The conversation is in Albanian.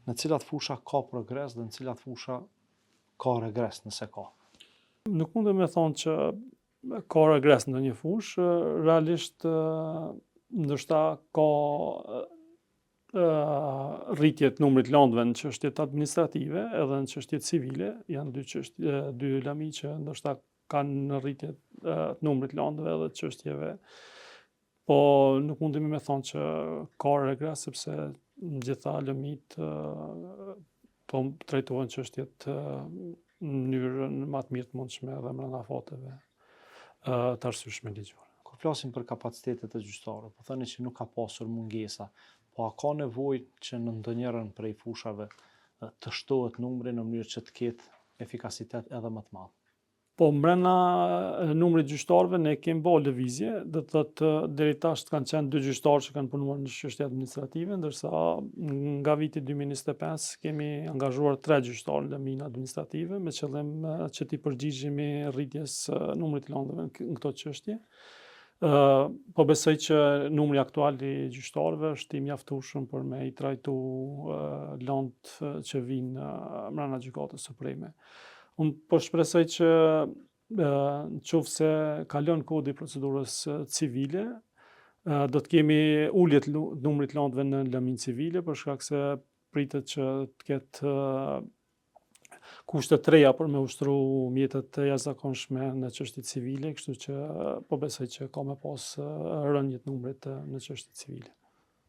në cilat fusha ka progres dhe në cilat fusha ka regres nëse ka? Nuk mundem me thonë që ka regres në një fush, realisht ndoshta ka rritjet numrit landëve në çështjet administrative edhe në çështjet civile, janë dy lami që ndoshta kanë rritje të numrit landëve edhe të çështjeve. Po nuk mundemi me thonë që ka regres sepse në gjitha lëmit po trajtohen çështjet në mënyrën më të mirë të mundshme edhe brenda fateve të arsyeshme ligjore. Kur flasim për kapacitetet e gjyqtarëve, po thoni që nuk ka pasur mungesa, po a ka nevojë që në ndonjërin prej fushave të shtohet numri në mënyrë që të ketë efikasitet edhe më të madh? Po brenda numrit gjyqtarëve ne kemi bërë lëvizje, do të thotë deri tash kanë qenë 2 gjyqtarë që kanë punuar në çështje administrative, ndërsa nga viti 2025 kemi angazhuar 3 gjyqtarë në lëmin administrative me qëllim që t'i përgjigjemi rritjes numrit të landëve në këto çështje. Po besoj që numri aktual i gjyqtarëve është i mjaftueshëm për me i trajtu landë që vinë brenda Gjykatës Supreme. Unë po shpresoj që nëse kalon kodi i procedurës civile, do të kemi ulje të numrit landëve në lëmin civile, për shkak se pritet që të ketë kushte të reja për me ushtru mjetet të jashtëzakonshme në çështjet civile, kështu që po besoj që ka me pas rënje të numrit në çështjet civile.